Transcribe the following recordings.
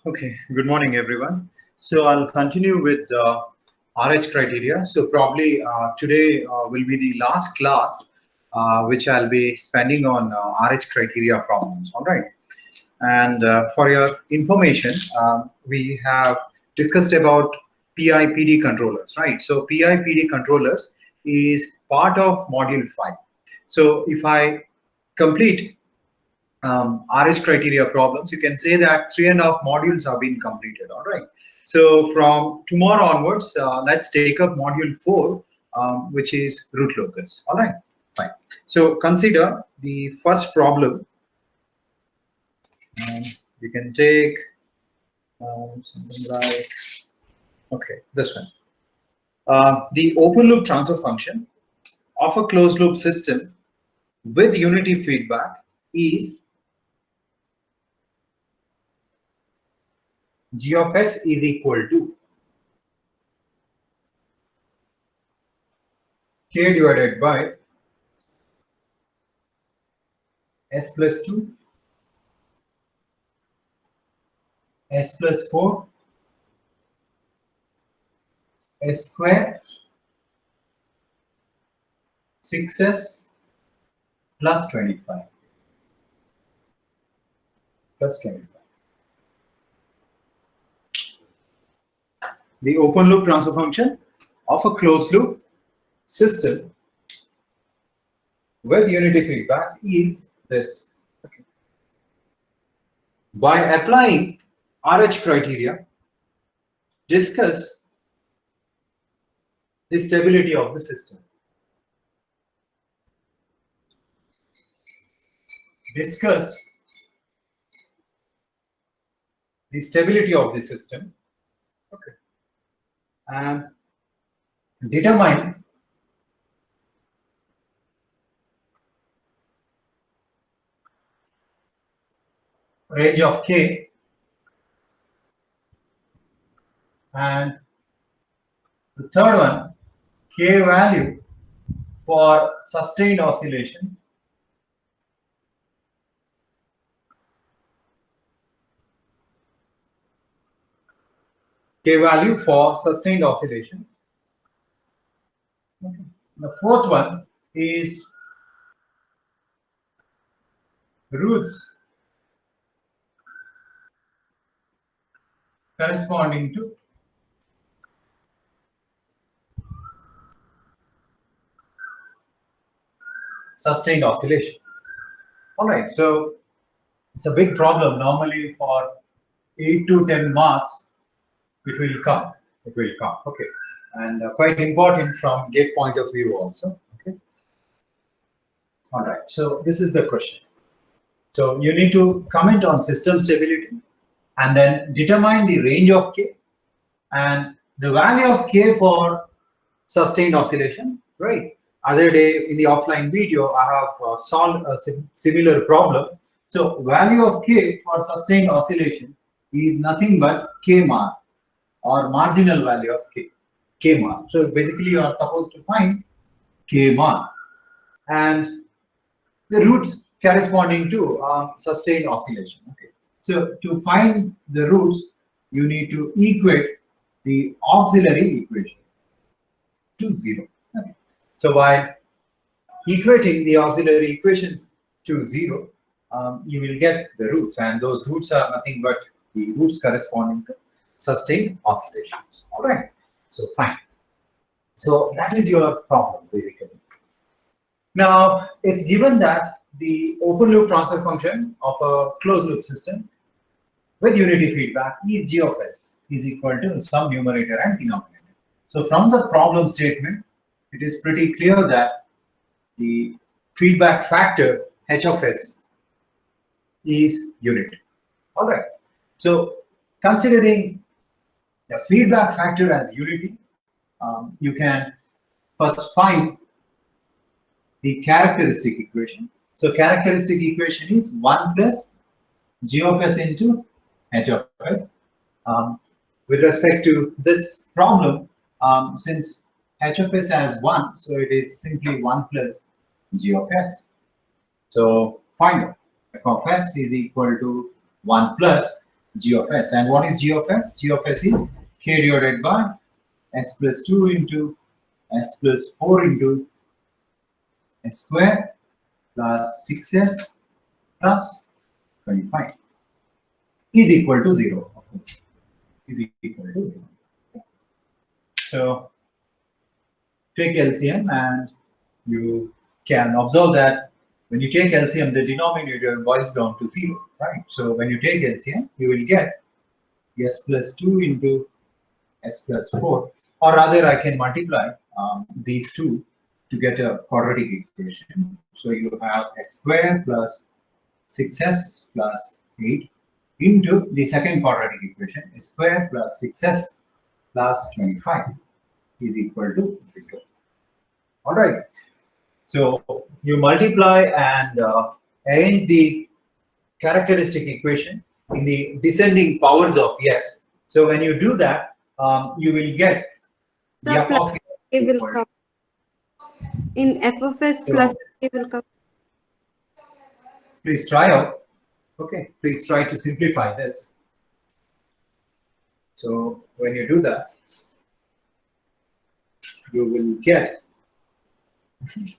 Okay, good morning, everyone. So I'll continue with RH criteria. So probably today will be the last class which I'll be spending on RH criteria problems. All right. And for your information, we have discussed about PIPD controllers, right? So PIPD controllers is part of module 5. So if I complete RH criteria problems, you can say that 3.5 modules have been completed. All right. So from tomorrow onwards, let's take up module 4, which is root locus. All right. Fine. So consider the first problem. You can take something like, okay, this one. The open loop transfer function of a closed loop system with unity feedback is G of S is equal to K divided by S plus 2, S plus 4, S square, 6S plus 25. Plus 25. The open loop transfer function of a closed loop system with unity feedback is this. Okay. By applying RH criteria, discuss the stability of the system. Discuss the stability of the system. Okay. And determine range of K and the third one, K value for sustained oscillations. K value for sustained oscillations. Okay. The fourth one is roots corresponding to sustained oscillation. All right, so it's a big problem. Normally for 8 to 10 marks, it will come. It will come. Okay, and quite important from gate point of view also. Okay. All right, so this is the question. So you need to comment on system stability and then determine the range of K and the value of K for sustained oscillation, right? Other day in the offline video, I have solved a similar problem. So value of K for sustained oscillation is nothing but K mar or marginal value of K mar. So basically you are supposed to find K mar and the roots corresponding to sustained oscillation. Okay. So to find the roots, you need to equate the auxiliary equation to 0. Okay. So by equating the auxiliary equations to 0, you will get the roots, and those roots are nothing but the roots corresponding to sustained oscillations. All right. So fine. So that is your problem basically. Now it's given that the open loop transfer function of a closed loop system with unity feedback is G of S is equal to some numerator and denominator. So from the problem statement, it is pretty clear that the feedback factor H of S is unit. All right. So considering the feedback factor as unity, you can first find the characteristic equation. So characteristic equation is 1 plus G of S into H of S. With respect to this problem, since H of S has 1, so it is simply 1 plus G of S. So find out f of S is equal to 1 plus G of S. And what is G of S? G of S is K divided by S plus 2 into S plus 4 into S square plus 6S plus 25 is equal to 0, of course, is equal to 0. So take LCM and you can observe that when you take LCM, the denominator boils down to 0, right? So when you take LCM, you will get S plus 2 into S plus 4, or rather I can multiply these two to get a quadratic equation. So you have S square plus 6S plus 8 into the second quadratic equation, S square plus 6S plus 25 is equal to 0. All right. So you multiply and arrange the characteristic equation in the descending powers of S. So when you do that, you will get the f of A will come. In f of s plus a will come. Please try out. Okay, please try to simplify this. So when you do that, you will get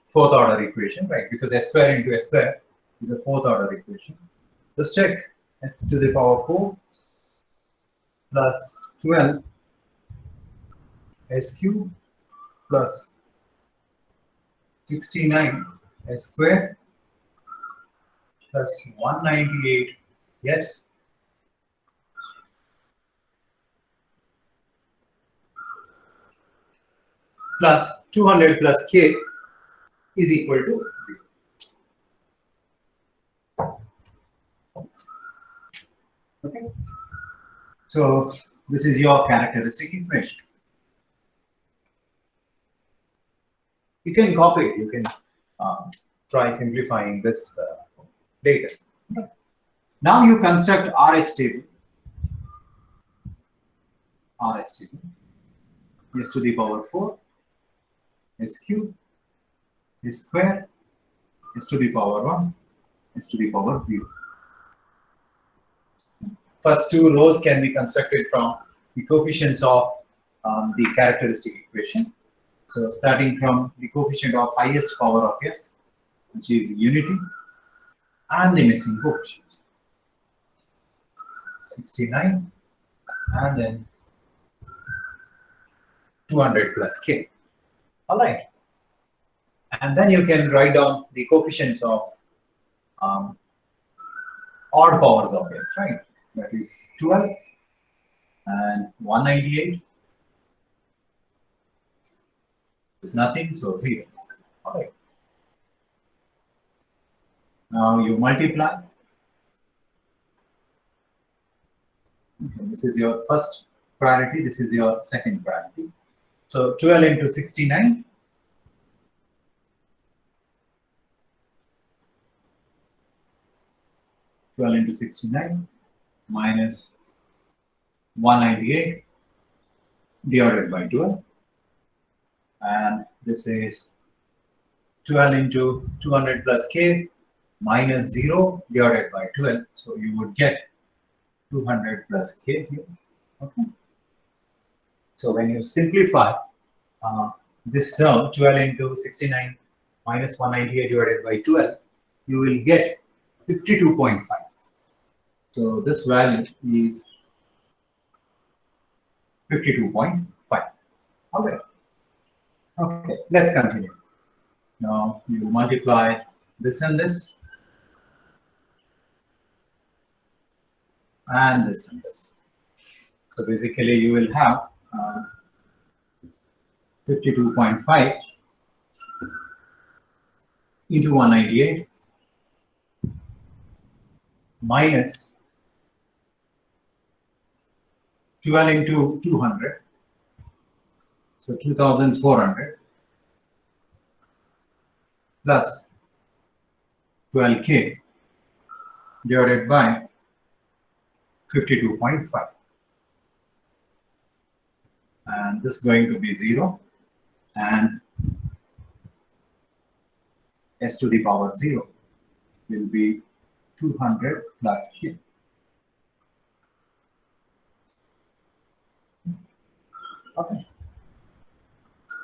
fourth order equation, right? Because s square into s square is a fourth order equation. Just check s to the power 4 plus 12 s cube plus 69 s square plus 198 yes plus 200 plus k is equal to 0. Okay. So this is your characteristic equation. You can copy it. You can try simplifying this data. Now you construct RH table. RH table. S to the power 4, S cube, S square, S to the power 1, S to the power 0. First two rows can be constructed from the coefficients of the characteristic equation. So starting from the coefficient of highest power of S, which is unity, and the missing coefficients. 69 and then 200 plus k. All right. And then you can write down the coefficients of odd powers of S, right? That is 12 and 198 is nothing, so 0. All right. Now you multiply. Okay, this is your first priority. This is your second priority. So 12 into 69. Into 69 minus 198 divided by 12, and this is 12 into 200 plus k minus 0 divided by 12, so you would get 200 plus k here. Okay. So when you simplify this term, 12 into 69 minus 198 divided by 12, you will get 52.5. So this value is 52.5. Okay. Okay, let's continue. Now you multiply this and this, and this and this. So basically you will have 52.5 into 198 minus 12 into 200, so 2400 plus 12k divided by 52.5, and this is going to be 0, and s to the power 0 will be 200 plus k. Okay.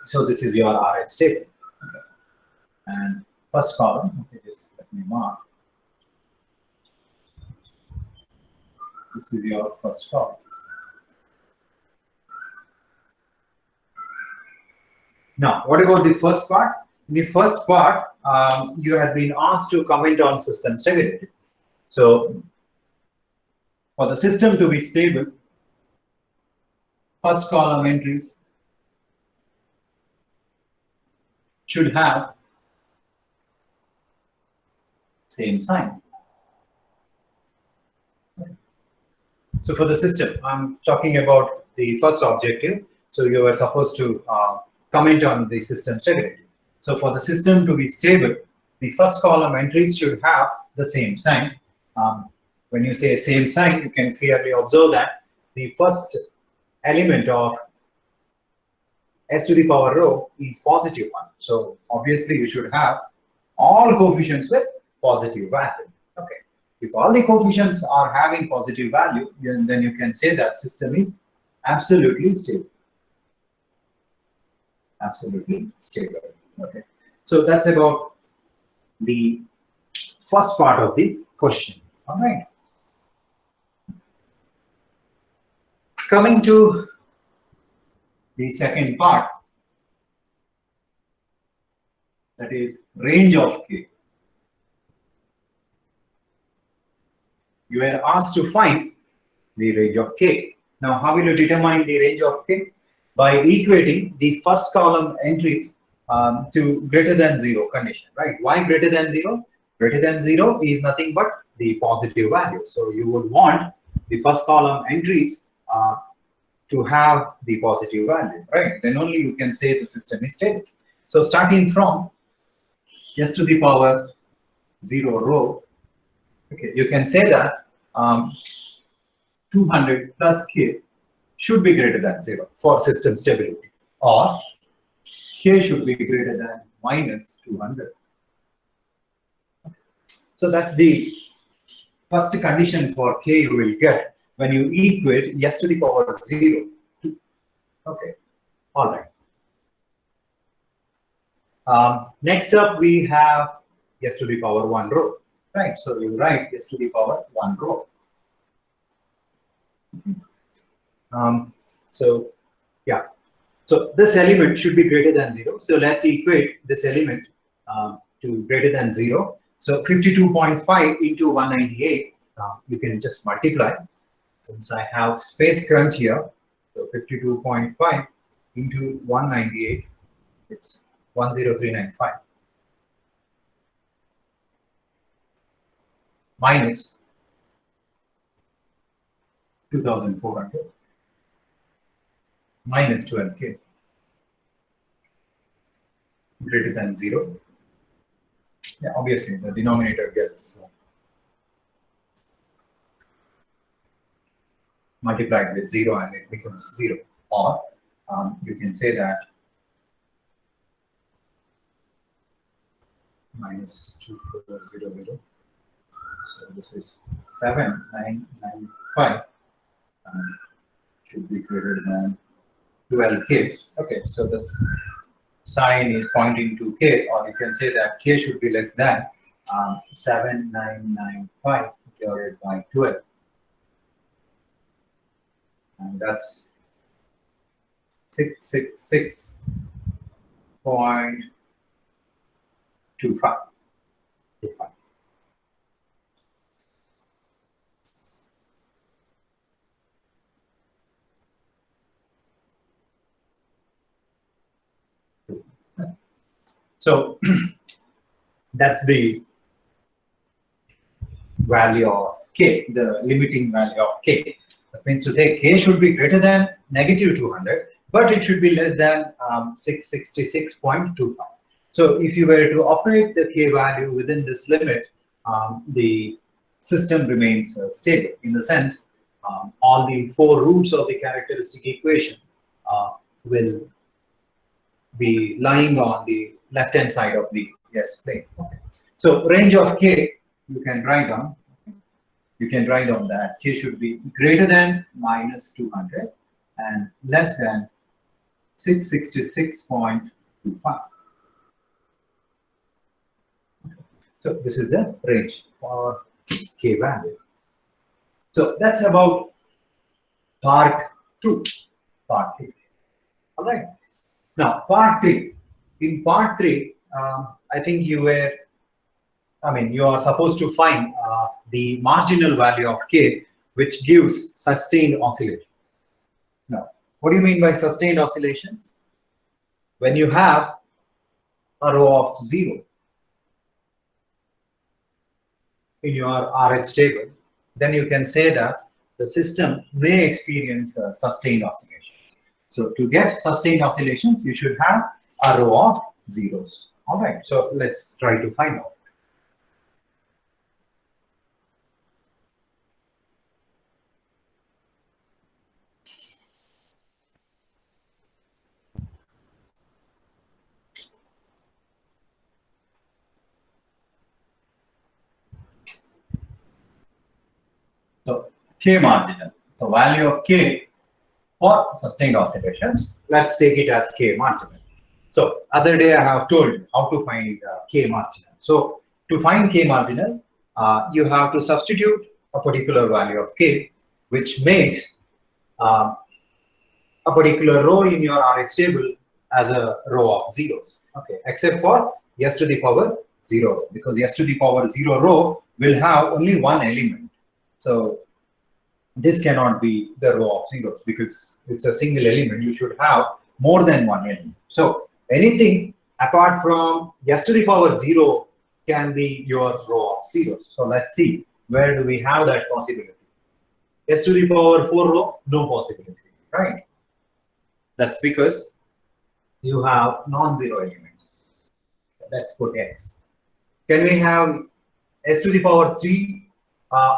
So this is your RH table. Okay. And first column, okay, just let me mark. This is your first column. Now, what about the first part? In the first part, you had been asked to comment on system stability. So, for the system to be stable, first column entries should have same sign. So for the system, I'm talking about the first objective. So you were supposed to comment on the system stability. So for the system to be stable, the first column entries should have the same sign. When you say same sign, you can clearly observe that the first element of s to the power rho is positive one. So obviously you should have all coefficients with positive value. Okay. If all the coefficients are having positive value, then you can say that system is absolutely stable. Absolutely stable. Okay. So that's about the first part of the question. All right. Coming to the second part, that is range of K. You were asked to find the range of K. Now, how will you determine the range of K? By equating the first column entries to greater than 0 condition, right? Why greater than 0? Greater than 0 is nothing but the positive value. So you would want the first column entries to have the positive value, right? Then only you can say the system is stable. So starting from s to the power 0 rho, okay, you can say that 200 plus K should be greater than 0 for system stability, or K should be greater than minus 200. So that's the first condition for K you will get when you equate s to the power 0. Okay, all right. Next up, we have s to the power 1 rho, right? So you write s to the power 1 rho. So yeah, so this element should be greater than 0. So let's equate this element to greater than 0. So 52.5 into 198, you can just multiply. Since I have space crunch here, so 52.5 into 198, it's 10395 minus 2400 minus 12K greater than 0. Yeah, obviously the denominator gets multiplied with 0 and it becomes 0. Or you can say that minus 2400. So this is 7995 should be greater than 12K. Okay, so this sign is pointing to K, or you can say that K should be less than 7995 divided by 12. And that's 666.25. So that's the value of K, the limiting value of K. That means to say K should be greater than negative 200, but it should be less than 666.25. So if you were to operate the K value within this limit, the system remains stable. In the sense, all the 4 roots of the characteristic equation will be lying on the left-hand side of the S plane. Okay. So range of K, you can write down. You can write down that K should be greater than minus 200 and less than 666.25. So this is the range for K value. So that's about part 2. Part 3. All right. Now part 3. In part 3, I think you are supposed to find the marginal value of K, which gives sustained oscillations. Now, what do you mean by sustained oscillations? When you have a row of 0 in your RH table, then you can say that the system may experience sustained oscillations. So to get sustained oscillations, you should have a row of zeros. All right, so let's try to find out. So K marginal, the value of K for sustained oscillations, let's take it as K marginal. So other day I have told you how to find K marginal. So to find K marginal, you have to substitute a particular value of K, which makes a particular row in your RH table as a row of zeros. Okay, except for s to the power 0, because s to the power 0 row will have only one element. So this cannot be the row of zeros because it's a single element. You should have more than one element. So anything apart from s to the power 0 can be your row of zeros. So let's see, where do we have that possibility? S to the power 4 row, no possibility, right? That's because you have non-zero elements. Let's put x. Can we have s to the power 3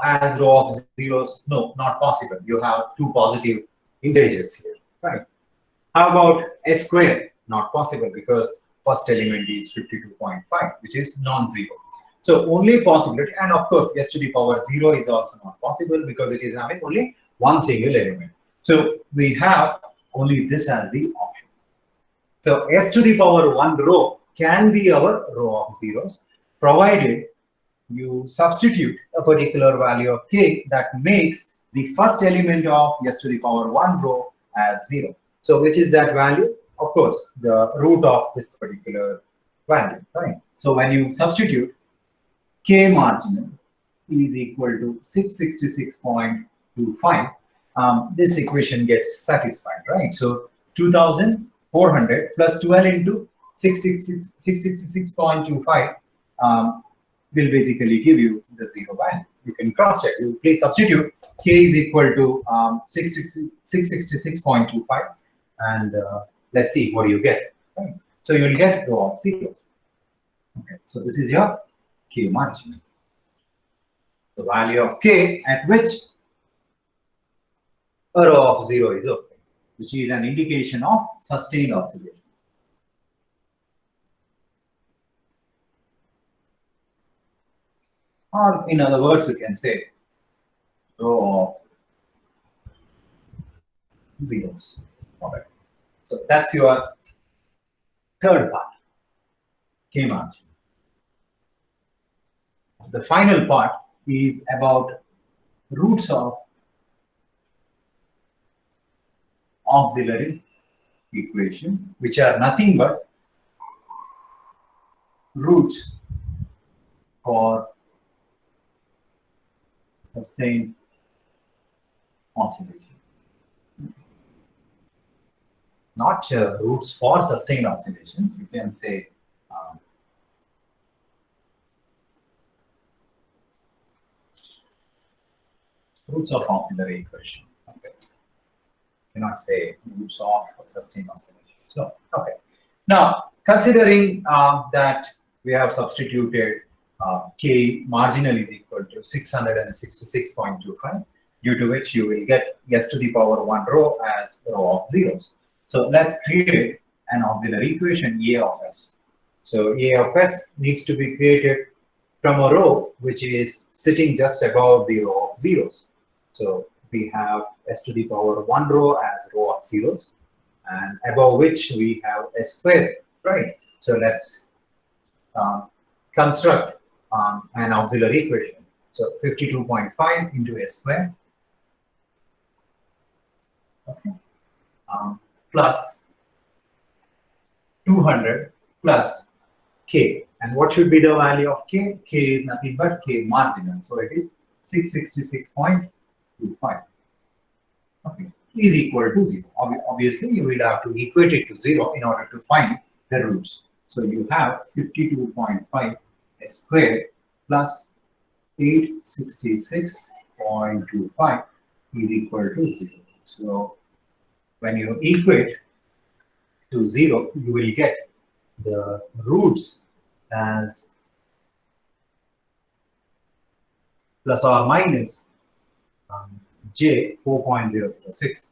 as row of zeros? No, not possible. You have two positive integers here, right? How about s squared? Not possible because first element is 52.5, which is non-zero. So only possibility, and of course s to the power 0 is also not possible because it is having only one single element. So we have only this as the option. So s to the power 1 row can be our row of zeros, provided you substitute a particular value of K that makes the first element of s to the power 1 row as 0. So which is that value? Of course, the root of this particular value, right? So when you substitute, K marginal is equal to 666.25. This equation gets satisfied, right? So 2400 plus 12 into 666.25 will basically give you the 0 value. You can cross check. You please substitute K is equal to 666.25, and let's see what you get. Right? So you'll get row of 0. Okay, so this is your K marginal, the value of K at which a row of 0 is open, which is an indication of sustained oscillation. Or in other words, you can say row of zeros. Okay. So that's your third part, K margin. The final part is about roots of auxiliary equation, which are nothing but roots for sustained oscillation. Not roots for sustained oscillations. You can say roots of auxiliary equation. Okay. Cannot say roots of sustained oscillation. So, okay. Now, considering that we have substituted K marginal is equal to 666.25, due to which you will get s to the power 1 row as row of zeros. So let's create an auxiliary equation A of s. So A of s needs to be created from a row which is sitting just above the row of zeros. So we have s to the power 1 row as row of zeros, and above which we have S squared, right? So let's construct an auxiliary equation. So 52.5 into S squared, okay, plus 200 plus K. And what should be the value of K? K is nothing but K marginal. So it is 666.25. Okay, is equal to 0. Obviously, you will have to equate it to 0 in order to find the roots. So you have 52.5 S squared plus 866.25 is equal to 0. So when you equate to 0, you will get the roots as plus or minus J 4.006.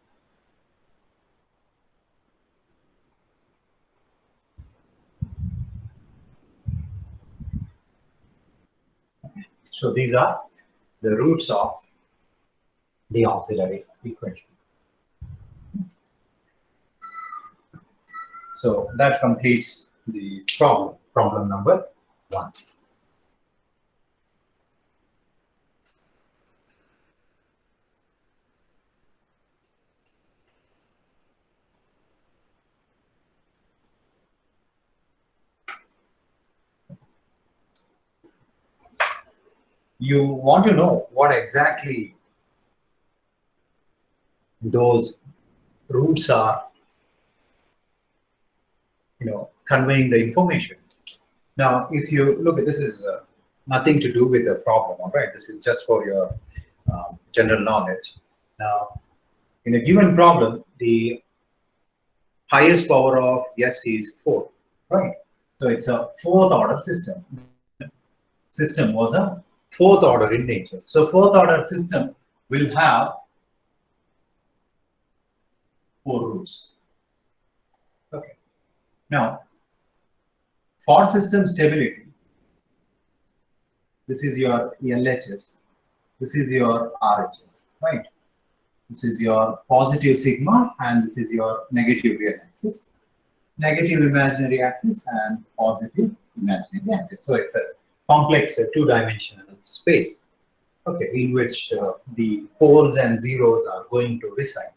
So these are the roots of the auxiliary equation. So that completes the problem number 1. You want to know what exactly those roots are, conveying the information. Now, if you look at this, is nothing to do with the problem, all right? This is just for your general knowledge. Now, in a given problem, the highest power of S is 4, right? So it's a 4th order system. System was a 4th order in nature. So 4th order system will have 4 roots. Okay. Now, for system stability, this is your LHS, this is your RHS, right? This is your positive sigma and this is your negative real axis, negative imaginary axis and positive imaginary axis. So it's a complex 2-dimensional space, okay, in which the poles and zeros are going to reside.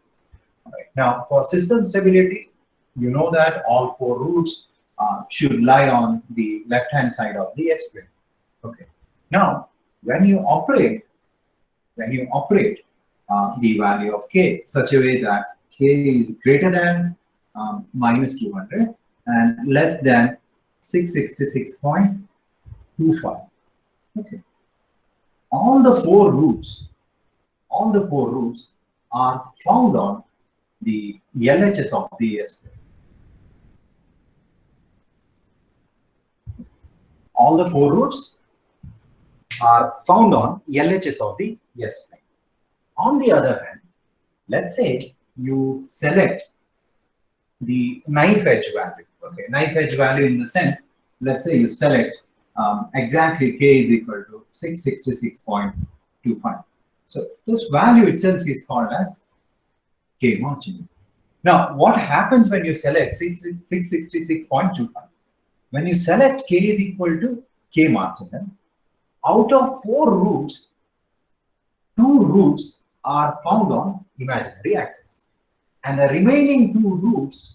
Right. Now, for system stability, you know that all 4 roots should lie on the left-hand side of the S plane. Okay. Now, when you operate the value of K such a way that K is greater than minus 200 and less than 666.25. Okay. All the 4 roots are found on the LHS of the S plane. All the 4 roots are found on LHS of the S plane. On the other hand, let's say you select the knife edge value. Okay, knife edge value in the sense, let's say you select exactly K is equal to 666.25. So this value itself is called as K marginal. Now, what happens when you select 666.25? When you select K is equal to K marginal, out of 4 roots, 2 roots are found on imaginary axis. And the remaining 2 roots,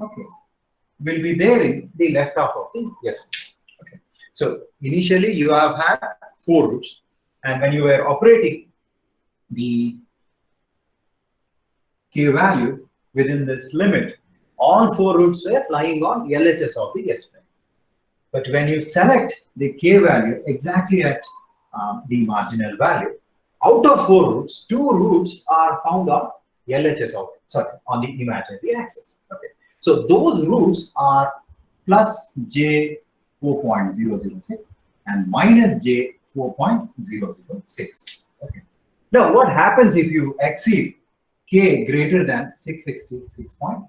okay, will be there in the left half of the S. Okay. So initially you have had 4 roots, and when you were operating the K value within this limit, all 4 roots were lying on LHS of the S plane. But when you select the K value exactly at the marginal value, out of 4 roots, 2 roots are found on LHS of, on the imaginary axis. Okay. So those roots are plus J 4.006 and minus J 4.006. Okay. Now, what happens if you exceed K greater than 666.25?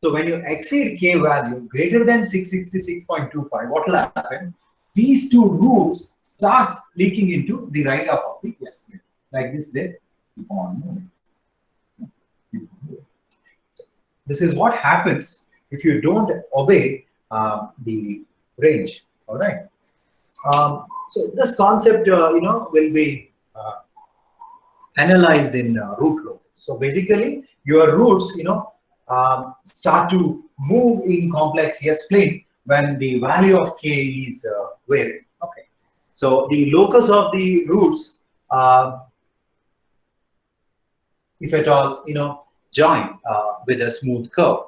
So when you exceed K value greater than 666.25, what will happen? These 2 roots start leaking into the right half of the S plane. Like this, they keep on moving. this is what happens if you don't obey the range. All right. So this concept, will be analyzed in root locus. So basically, your roots, start to move in complex S plane when the value of k is varying. Okay. So the locus of the roots, if at all, join with a smooth curve,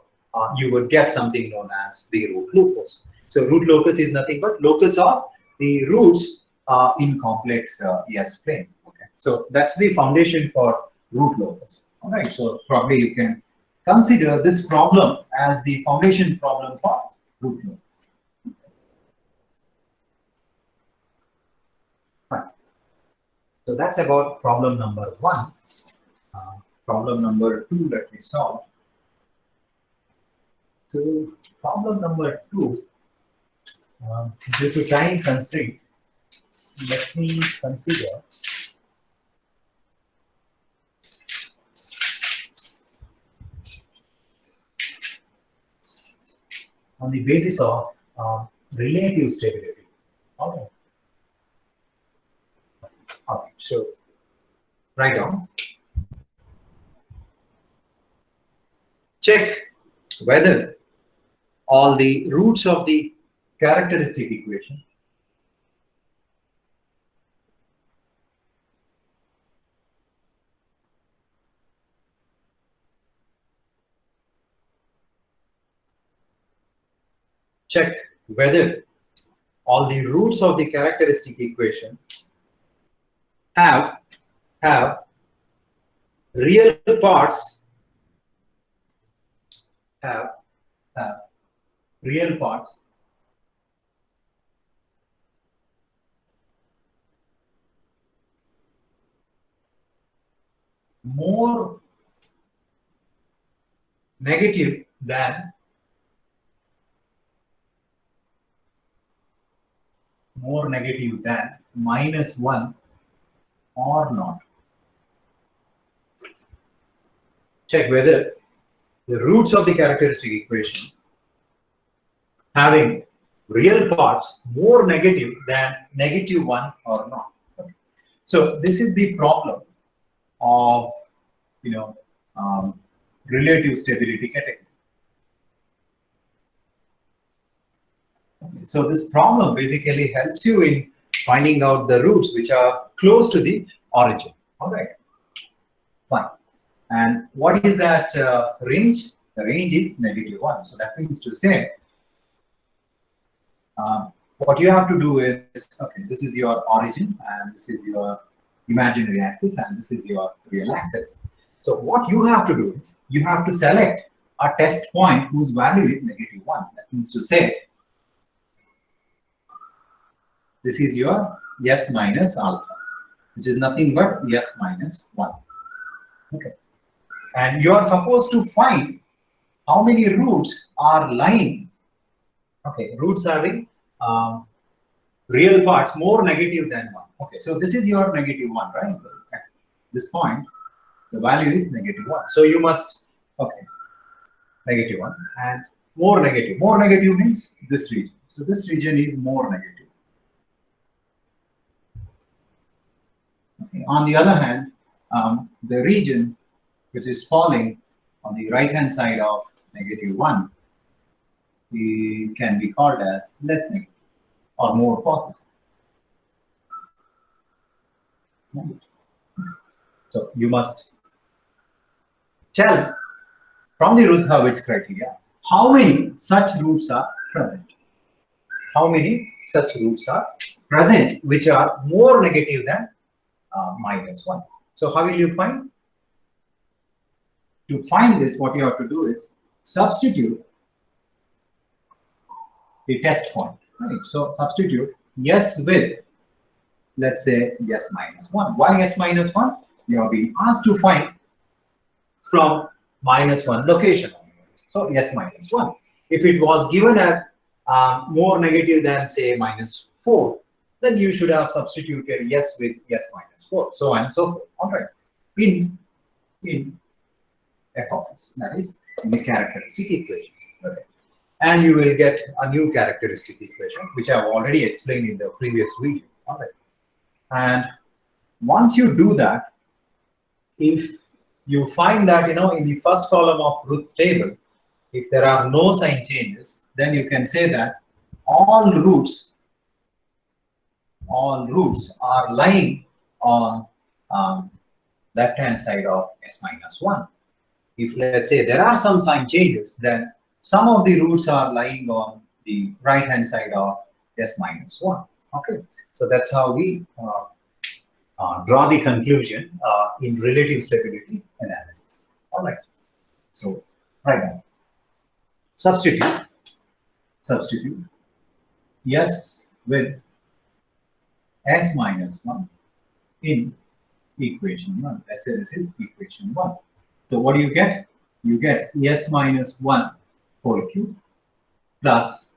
you would get something known as the root locus. So root locus is nothing but locus of the roots in complex S plane. Okay, so that's the foundation for root locus. All right, so probably you can consider this problem as the foundation problem for root locus. Right. So that's about problem number 1. Problem number 2 that we solved. So problem number 2, due to time constraint, let me consider on the basis of relative stability. Okay. Okay, so write down. Check whether all the roots of the characteristic equation have real parts more negative than -1 or not. Check whether the roots of the characteristic equation having real parts more negative than -1 or not. Okay. So this is the problem of relative stability category. Okay. So this problem basically helps you in finding out the roots which are close to the origin. All right, fine. And what is that range? The range is -1. So that means to say, what you have to do is, okay, this is your origin, and this is your imaginary axis, and this is your real axis. So what you have to do is, you have to select a test point whose value is -1. That means to say, this is your S minus alpha, which is nothing but S minus 1. Okay. And you are supposed to find how many roots are lying. Okay, roots having real parts more negative than 1. Okay, so this is your -1, right? At this point, the value is -1. So you must, okay, -1 and more negative. More negative means this region. So this region is more negative. Okay. On the other hand, the region which is falling on the right hand side of -1, it can be called as less negative or more positive. So you must tell from the Routh-Hurwitz criteria how many such roots are present. How many such roots are present which are more negative than -1. So how will you find? To find this, what you have to do is substitute the test point. Right? So substitute S with, let's say, S minus 1. Why S minus 1? You are being asked to find from -1 location. So S minus 1. If it was given as more negative than, say, -4, then you should have substituted S with S minus 4, so on and so forth. All right. In f of s, that is in the characteristic equation. Okay. And you will get a new characteristic equation, which I've already explained in the previous video. All right. And once you do that, if you find that, in the first column of root table, if there are no sign changes, then you can say that all roots are lying on left-hand side of s minus 1. If, let's say, there are some sign changes, then some of the roots are lying on the right-hand side of s minus 1. Okay, so that's how we draw the conclusion in relative stability analysis. All right. So right now, substitute s with s minus 1 in equation 1. Let's say this is equation 1. So what do you get? You get s minus 1 whole cube plus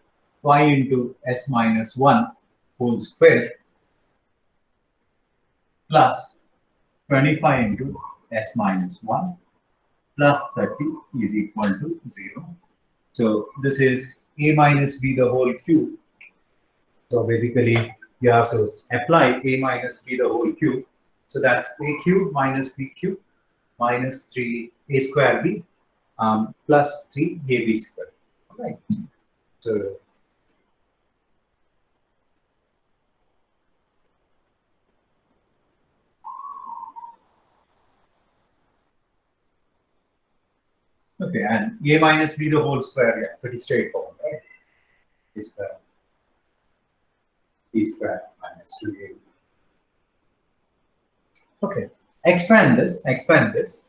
5 into s minus 1 whole square plus 25 into s minus 1 plus 30 is equal to 0. So this is a minus b the whole cube. So basically you have to apply a minus b the whole cube. So that's a cube minus b cube minus 3a square b plus 3ab square. All right. So okay, and a minus b the whole square, yeah, pretty straightforward, right? B square minus 2ab. Okay, expand this.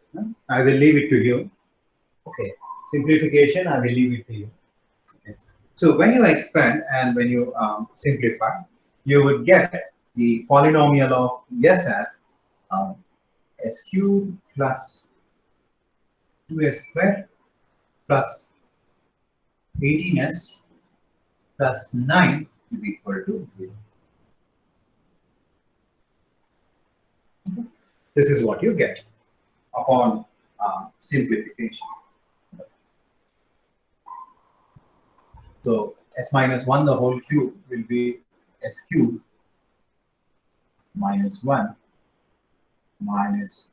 I will leave it to you. Okay, simplification, I will leave it to you. Okay. So when you expand and when you simplify, you would get the polynomial of s as s cubed plus 2s squared plus 18s plus 9 is equal to 0. This is what you get upon simplification. So s minus 1 the whole cube will be s cube minus 1 minus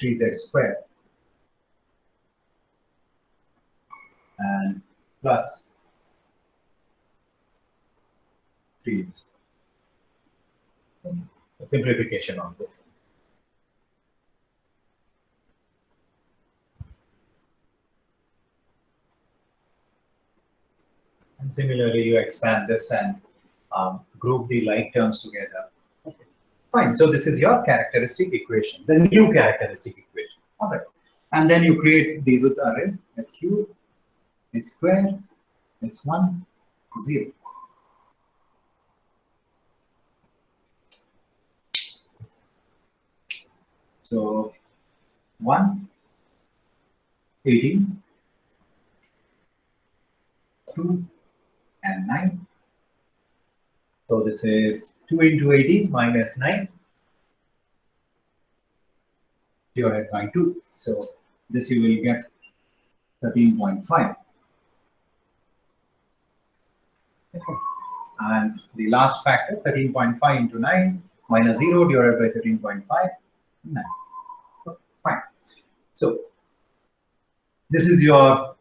3z squared and plus 3. A simplification of this. And similarly, you expand this and group the like terms together. Okay. Fine. So this is your characteristic equation, the new characteristic equation. All right. And then you create the root array s cube, s squared, s1, 0. So 1, 18, 2, and 9. So this is 2 into 18 minus 9 divided by 2. So this you will get 13.5. Okay. And the last factor, 13.5 into 9 minus 0 divided by 13.5, 9. Okay, fine. So this is your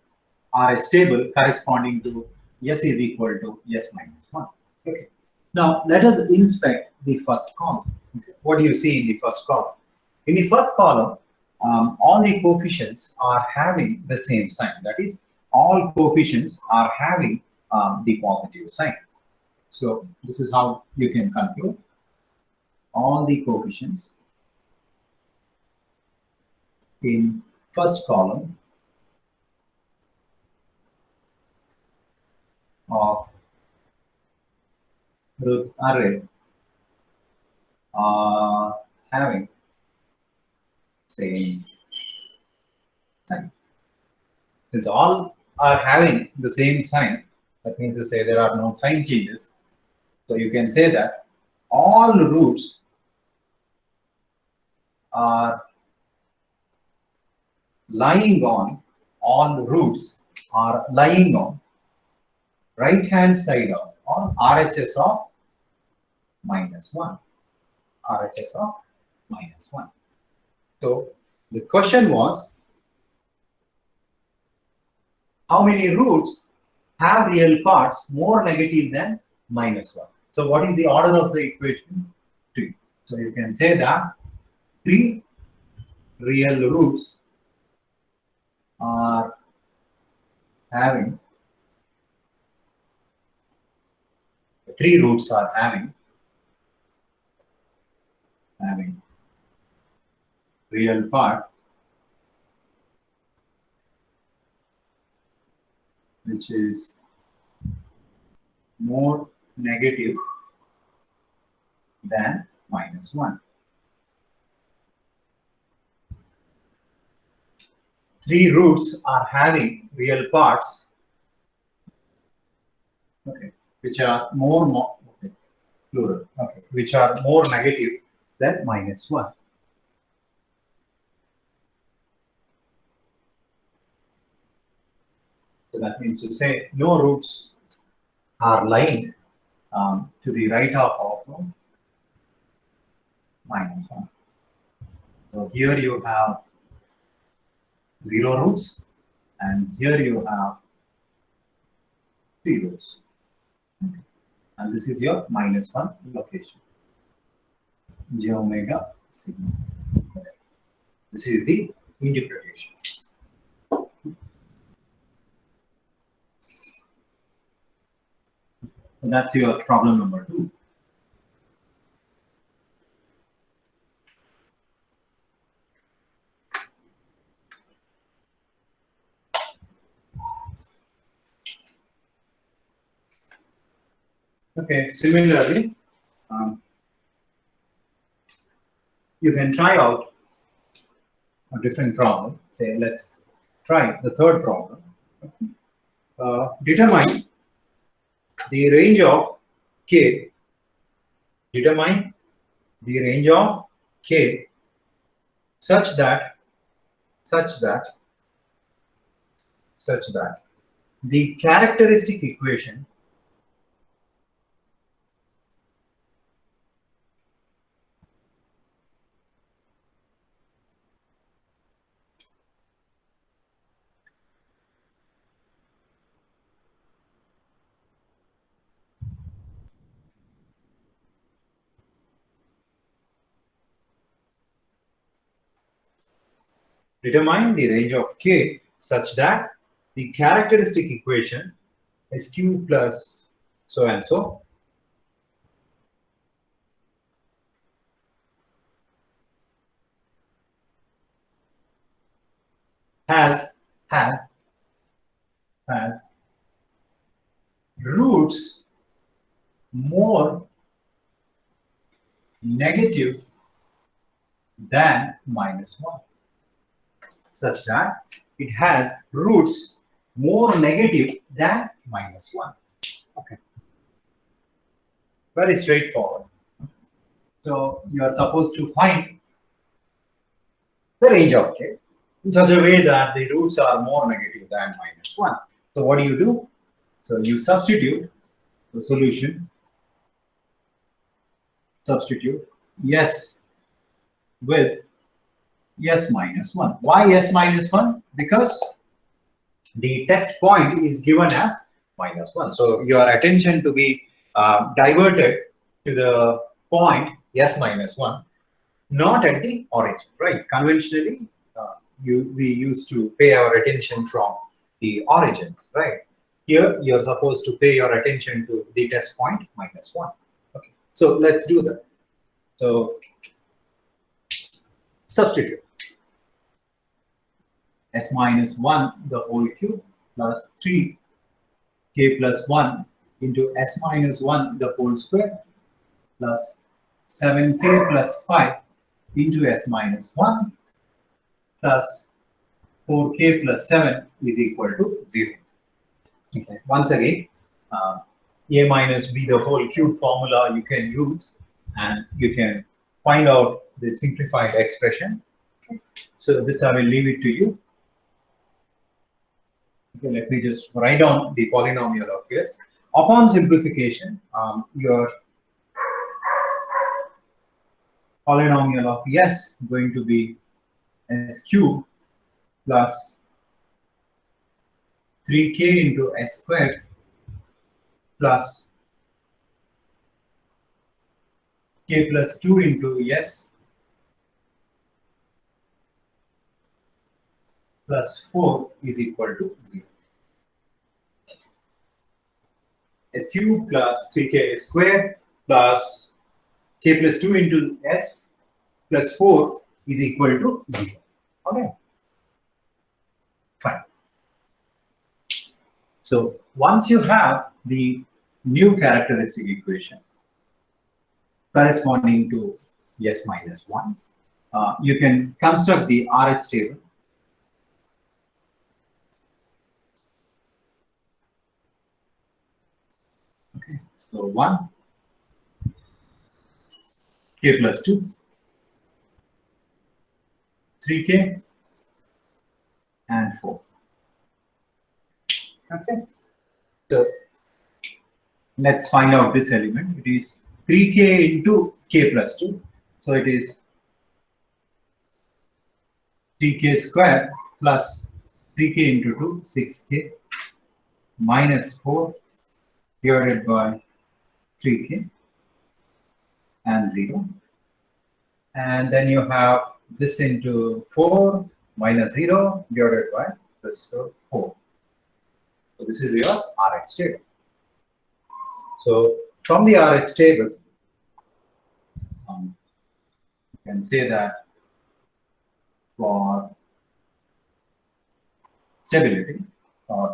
RH table corresponding to s is equal to s minus 1. Okay. Now let us inspect the first column. Okay. What do you see in the first column? In the first column, all the coefficients are having the same sign. That is, all coefficients are having the positive sign. So this is how you can conclude all the coefficients in first column of root array are having same sign. Since all are having the same sign, that means to say there are no sign changes. So you can say that all roots are lying on right hand side of or RHS of -1. RHS of -1. So the question was, how many roots have real parts more negative than -1? So what is the order of the equation? 3. So you can say that 3 real roots are having 3 roots are having real part which is more negative than -1. 3 roots are having real parts, okay, which are plural, okay, which are more negative than -1. So that means to say no roots are lying to the right half of -1. So here you have 0 roots, and here you have 3 roots. Okay. And this is your -1 location. J omega sigma. Okay. This is the interpretation. So that's your problem number 2. Okay, similarly, you can try out a different problem. Say, let's try the third problem. Determine the range of k. Determine the range of k such that the characteristic equation determine the range of k such that the characteristic equation SQ plus so and so has roots more negative than -1, such that it has roots more negative than -1. Okay, very straightforward. So you are supposed to find the range of k in such a way that the roots are more negative than -1. So what do? So you substitute the solution. Substitute yes with s -1. Why s -1? Because the test point is given as -1. So your attention to be diverted to the point s -1, not at the origin, right? Conventionally, we used to pay our attention from the origin, right? Here, you're supposed to pay your attention to the test point -1. Okay, so let's do that. So substitute s -1 the whole cube plus 3k plus 1 into s -1 the whole square plus 7k plus 5 into s -1 plus 4k plus 7 is equal to 0. Okay. Once again, a minus b the whole cube formula you can use and you can find out the simplified expression. So this I will leave it to you. Okay, let me just write down the polynomial of s. Upon simplification, your polynomial of s going to be s cubed plus 3k into s squared plus k plus 2 into s plus 4 is equal to 0. S cubed plus 3k squared plus k plus 2 into s plus 4 is equal to 0. Okay. Fine. So once you have the new characteristic equation corresponding to s minus 1, you can construct the RH table. Okay. So 1, k plus 2, 3k, and 4. Okay. So let's find out this element. It is 3k into k plus 2. So it is 3k squared plus 3k into 2, 6k, minus 4 divided by 3k and 0. And then you have this into 4 minus 0 divided by this 4. So this is your RH table. So from the RH table, you can say that for stability,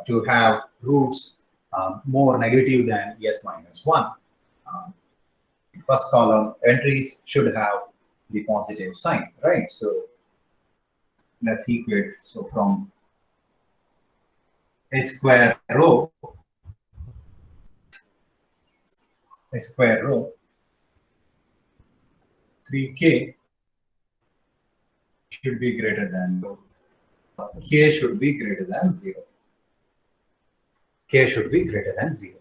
to have roots more negative than s minus 1, first column entries should have the positive sign, right? So let's equate. So from a square row, 3k should be greater than k should be greater than 0. K should be greater than 0.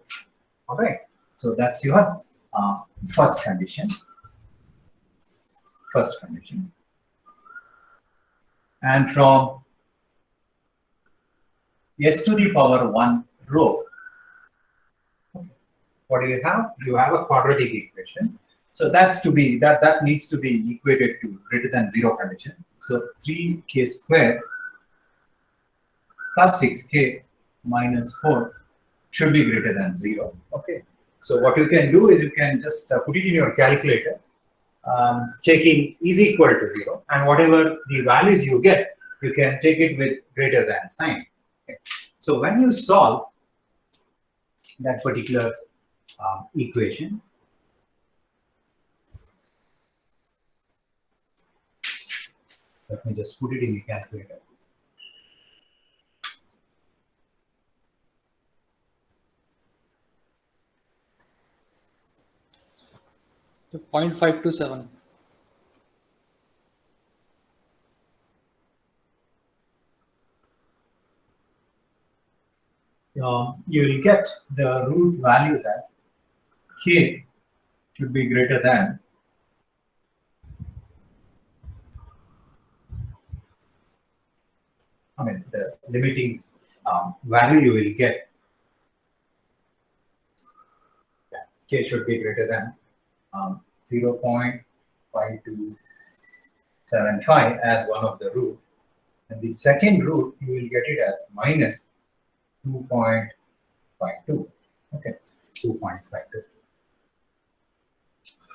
All right. So that's your first condition. And from s to the power 1 row, what do you have? You have a quadratic equation. So that needs to be equated to greater than 0 condition. So 3k squared plus 6k minus 4 should be greater than 0. Okay. So what you can do is you can just put it in your calculator, taking is equal to 0, and whatever the values you get, you can take it with greater than sign. Okay. So when you solve that particular equation, let me just put it in the calculator. So 0.527. You will get the root values as k should be greater than the limiting value you will get, k should be greater than 0.5275 as one of the root, and the second root you will get it as minus 2.52. Okay, 2.52.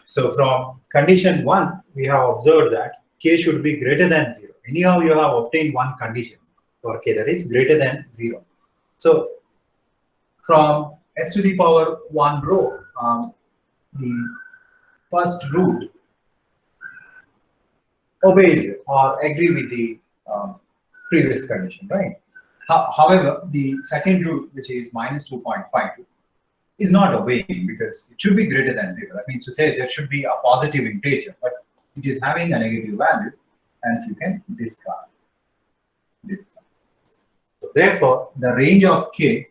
So from condition 1, we have observed that k should be greater than 0. Anyhow, you have obtained one condition for k, that is greater than 0. So from s to the power 1 row, the first root obeys or agree with the previous condition, right? However, the second root, which is minus 2.52, is not obeying because it should be greater than 0. That means to say there should be a positive integer, but it is having a negative value, hence you can discard. So therefore, the range of k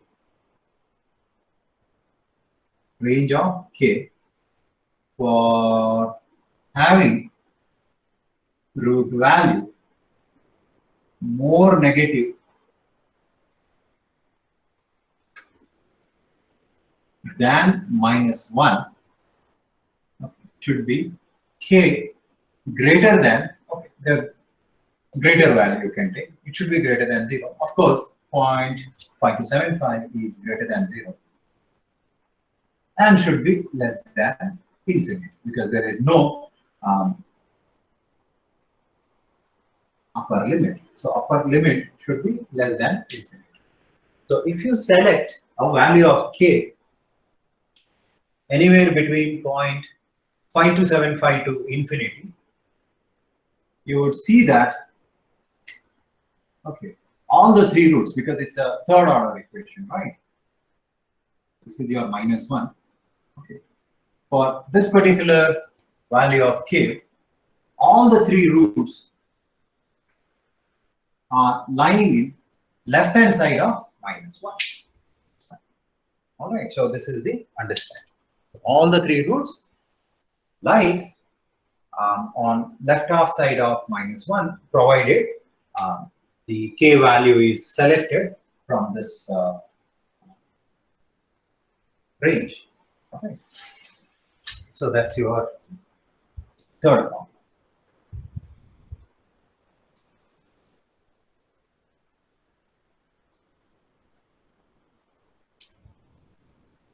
for having root value more negative than -1 should be k greater than, okay, the greater value you can take. It should be greater than 0. Of course, 0.5275 is greater than 0 and should be less than infinity because there is no upper limit. So upper limit should be less than infinity. So if you select a value of k anywhere between 0.5275 to infinity, you would see that, okay, all the three roots, because it's a third order equation, right? This is your -1. Okay. For this particular value of k, all the three roots are lying in left hand side of -1. All right, so this is the understanding. All the three roots lies on left half side of -1, provided the k value is selected from this range. Okay. So that's your third problem.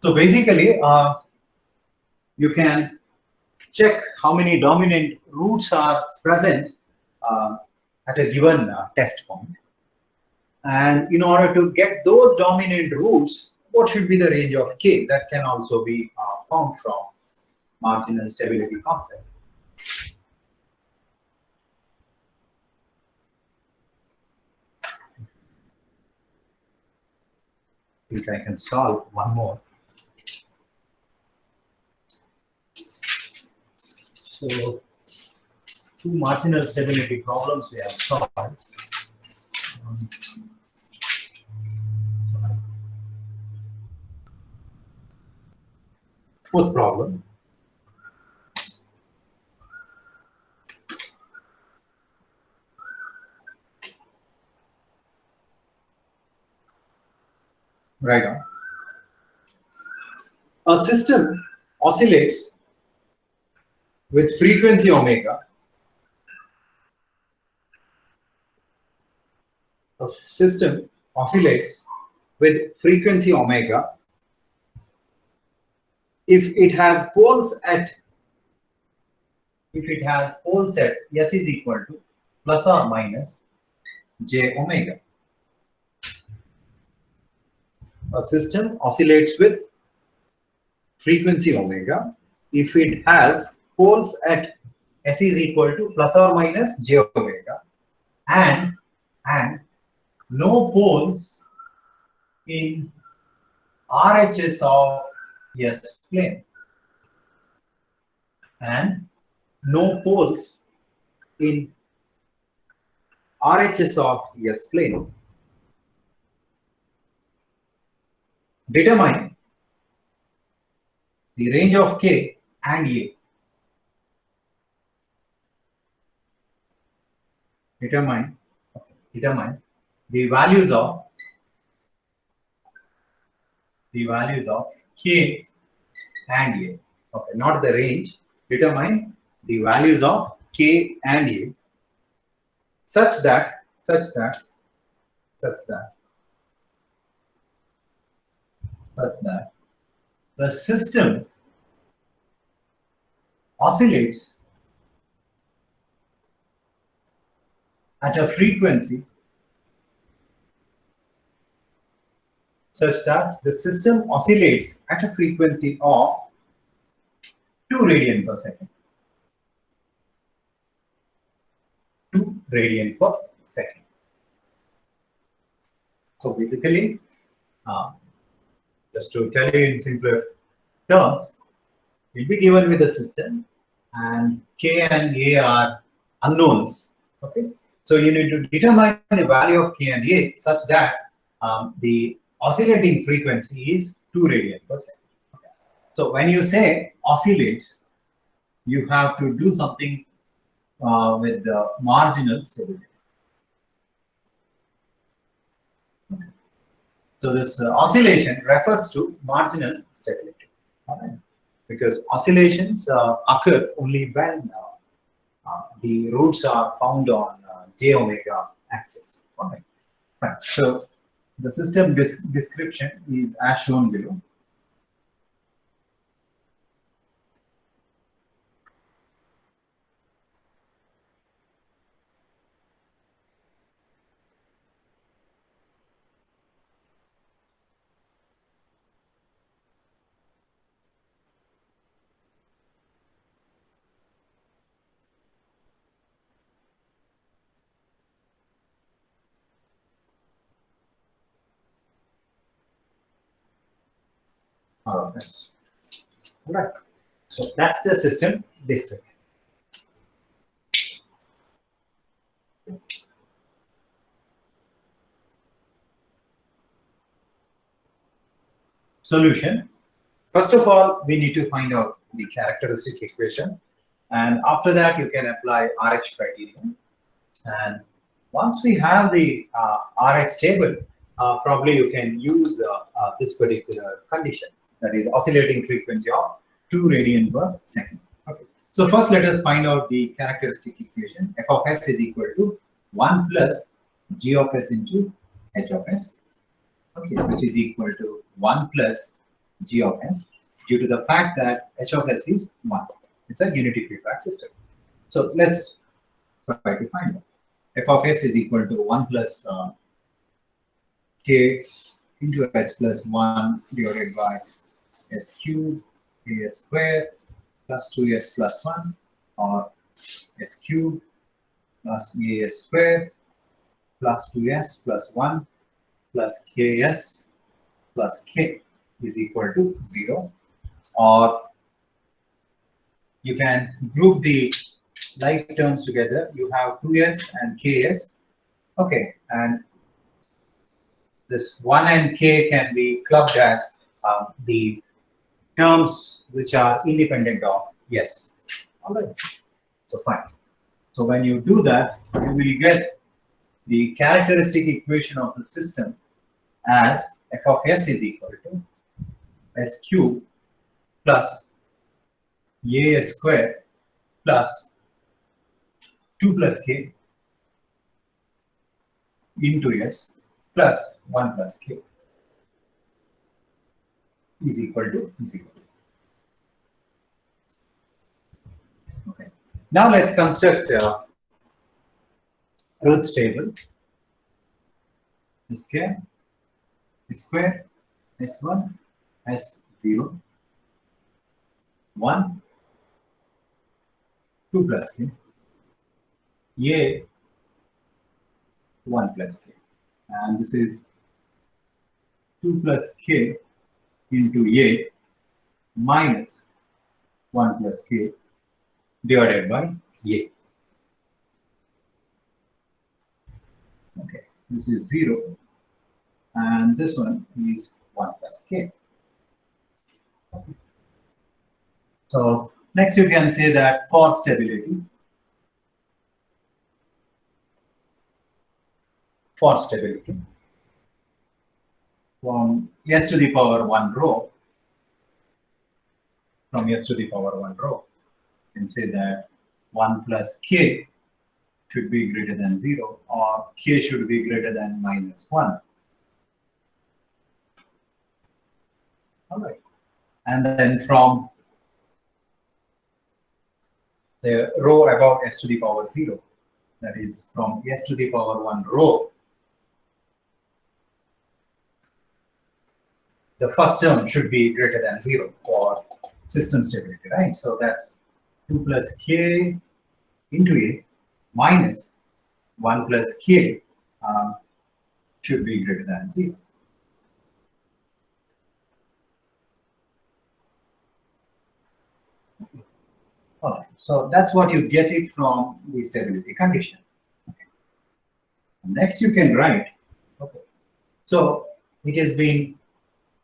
So basically, you can check how many dominant roots are present at a given test point. And in order to get those dominant roots, what should be the range of k? That can also be found from marginal stability concept. I think I can solve one more. So, two marginal stability problems we have solved. Fourth problem. Right on. A system oscillates with frequency omega. A system oscillates with frequency omega if it has poles at s is equal to plus or minus j omega. A system oscillates with frequency omega if it has poles at s is equal to plus or minus j omega and no poles in RHS of S plane and no poles in RHS of S plane. Determine the range of k and a. Determine the values of k and a. Okay, not the range. Determine the values of k and a such that the system oscillates at a frequency such that the system oscillates at a frequency of 2 radian per second. 2 radians per second. So basically, Just to tell you in simpler terms, will be given with the system, and K and A are unknowns. Okay, so you need to determine the value of K and A such that the oscillating frequency is 2 radian per second. Okay. So when you say oscillates, you have to do something with the marginal stability. Okay. So this oscillation refers to marginal stability. All right. Because oscillations occur only when the roots are found on j omega axis. All right. Right. So the system description is as shown below. Yes. All right. So that's the system description. Solution. First of all, we need to find out the characteristic equation, and after that you can apply RH criterion. And once we have the RH table, probably you can use this particular condition, that is oscillating frequency of 2 radian per second. Okay. So first let us find out the characteristic equation. F of s is equal to 1 plus g of s into h of s, okay, which is equal to 1 plus g of s, due to the fact that h of s is 1. It's a unity feedback system. So let's try to find out. F of s is equal to 1 plus k into s plus 1 divided by s cube a square plus 2s plus 1, or s cube plus a square plus 2s plus 1 plus ks plus k is equal to 0. Or you can group the like terms together. You have 2s and ks. Okay, and this 1 and k can be clubbed as the terms which are independent of yes. All right. So fine. So when you do that, you will get the characteristic equation of the system as f of s is equal to s cube plus a square plus 2 plus k into s plus 1 plus k is equal to 0. Okay. Now let's construct a truth table. S square, s1, s0, 1, 2 plus k, a 1 plus k, and this is 2 plus k into a minus 1 plus k divided by a. Okay, this is 0, and this one is 1 plus k. Okay. So next you can say that for stability, from s to the power 1 rho, you can say that 1 plus k should be greater than 0, or k should be greater than minus 1. All right. And then from the row about s to the power 0, that is from s to the power 1 rho, the first term should be greater than 0 for system stability, right? So that's 2 plus k into a minus 1 plus k should be greater than 0. All right. So that's what you get it from the stability condition. Okay. Next, you can write. Okay. So it has been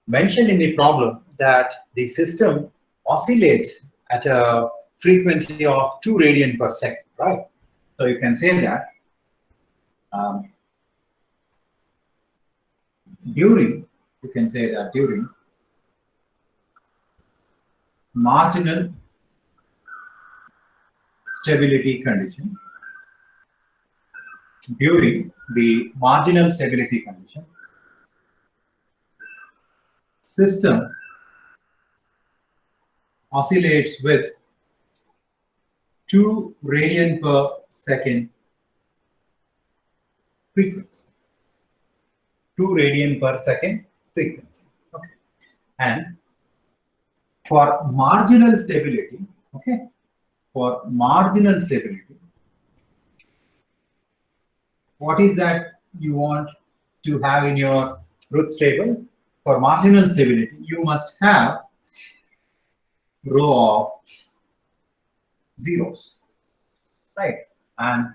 mentioned in the problem that the system oscillates at a frequency of 2 radian per second, right? So you can say that during marginal stability condition, system oscillates with 2 radian per second frequency. 2 radian per second frequency. Okay. And for marginal stability, okay, for marginal stability, what is that you want to have in your truth table? For marginal stability, you must have row of zeros, right? And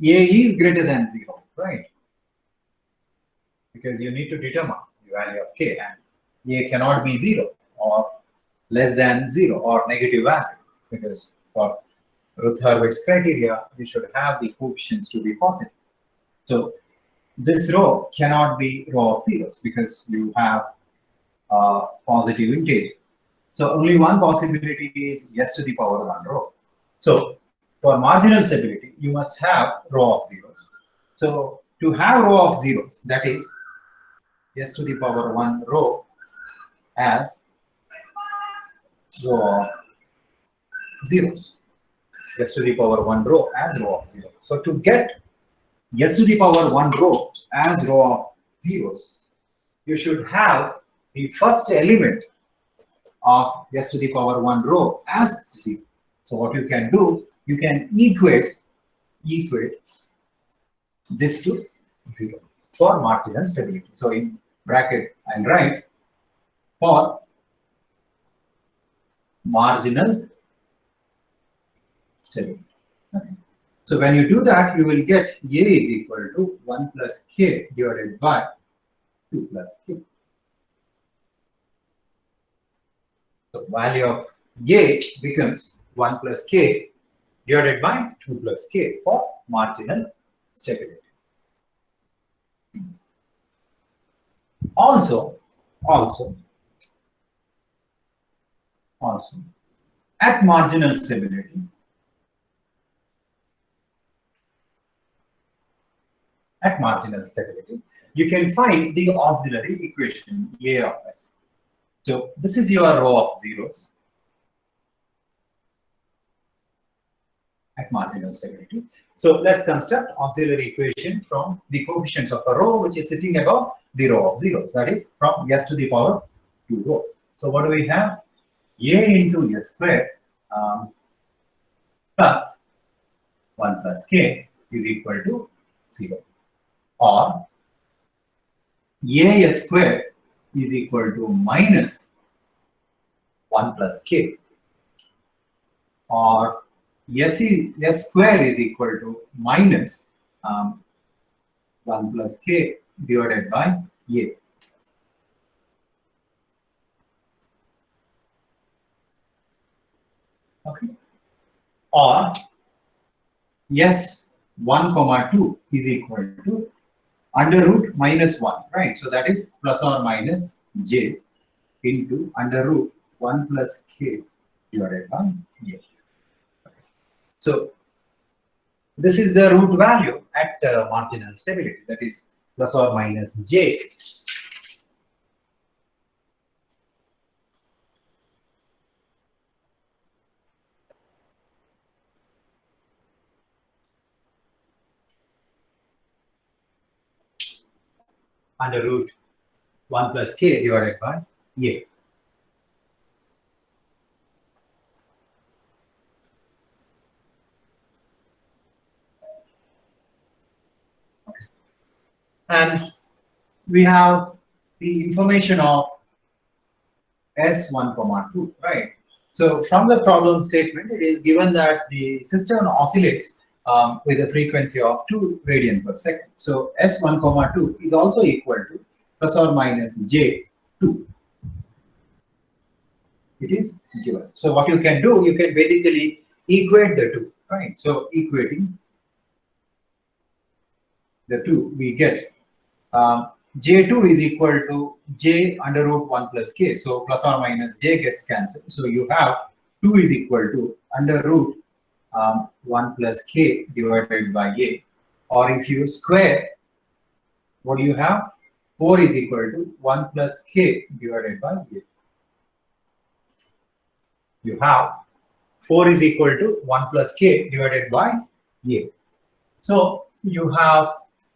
A is greater than 0, right? Because you need to determine the value of K, and A cannot be 0 or less than 0 or negative value, because for Routh-Hurwitz criteria, you should have the coefficients to be positive. So this row cannot be row of zeros because you have a positive integer. So only one possibility is s to the power 1 row. So for marginal stability, you must have row of zeros. So to have row of zeros, that is s to the power 1 row as row of zeros. S to the power 1 row as row of zeros. So to get s to the power 1 row as row of zeros, you should have the first element of s to the power 1 row as 0. So what you can do, you can equate this to 0 for marginal stability. So in bracket I'll write for marginal stability. Okay. So when you do that, you will get A is equal to 1 plus K divided by 2 plus K. So value of A becomes 1 plus K divided by 2 plus K for marginal stability. Also, at marginal stability, you can find the auxiliary equation A of S. So this is your row of zeros at marginal stability. So let's construct auxiliary equation from the coefficients of a row which is sitting above the row of zeros, that is from s to the power 2 row. So what do we have? A into s squared plus 1 plus k is equal to 0, or a squared is equal to minus 1 plus k, or s square is equal to minus 1 plus k divided by a. Okay. Or s 1 comma 2 is equal to under root minus 1, right? So that is plus or minus j into under root 1 plus k divided by a. So this is the root value at marginal stability, that is plus or minus j under root 1 plus k divided by a. Okay. And we have the information of S1, 2, right? So from the problem statement, it is given that the system oscillates with a frequency of 2 radian per second. So S1, 2 is also equal to plus or minus J2. It is given. So what you can do, you can basically equate the two, right? So equating the two, we get J2 is equal to J under root 1 plus K. So plus or minus J gets cancelled. So you have 2 is equal to under root 1 plus K divided by A. Or if you square, what do you have? 4 is equal to 1 plus K divided by A. You have 4 is equal to 1 plus K divided by A. So you have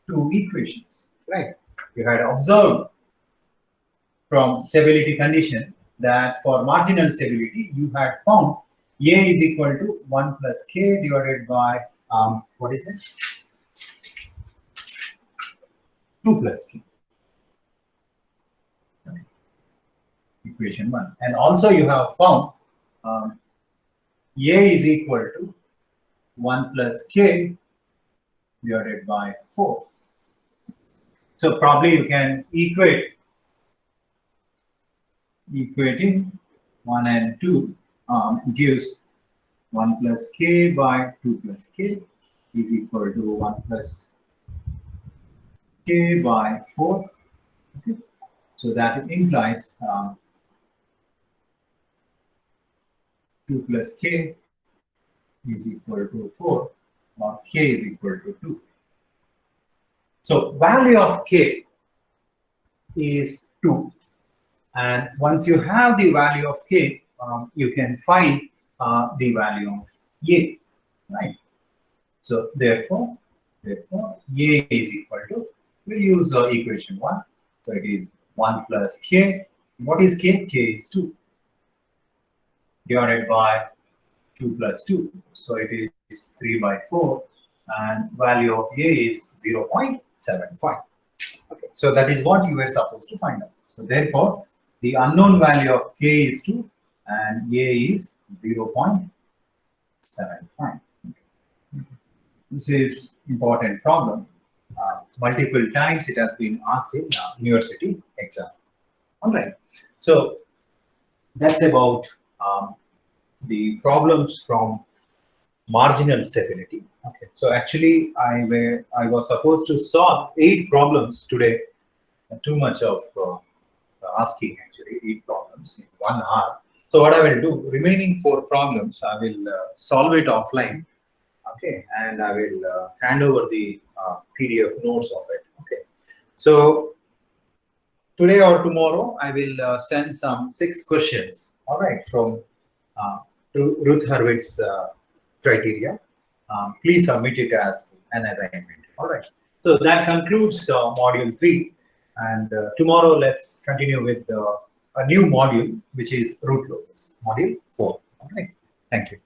two equations, right? You had observed from stability condition that for marginal stability, you had found A is equal to 1 plus K divided by, what is it? 2 plus K. Okay. Equation 1. And also you have found A is equal to 1 plus K divided by 4. So probably you can equating 1 and 2 gives 1 plus K by 2 plus K is equal to 1 plus K by 4. Okay. So that implies 2 plus K is equal to 4 or K is equal to 2. So value of K is 2. And once you have the value of K, you can find the value of A, right? So therefore, A is equal to, we'll use equation 1. So it is 1 plus K. What is K? K is 2 divided by 2 plus 2. So it is 3 by 4. And value of A is 0.75. Okay, so that is what you were supposed to find out. So therefore, the unknown value of K is 2 and A is 0.75. Okay. This is important problem. Multiple times it has been asked in university exam. All right. So that's about the problems from marginal stability. Okay. So actually, I was supposed to solve 8 problems today. Too much of asking actually 8 problems in 1 hour. So what I will do, remaining 4 problems, I will solve it offline. Okay, and I will hand over the PDF notes of it. Okay. So today or tomorrow, I will send some 6 questions. All right, from Ruth Hurwitz's criteria. Please submit it as an assignment. All right. So that concludes module 3. And tomorrow, let's continue with a new module, which is root locus, module 4. All right. Thank you.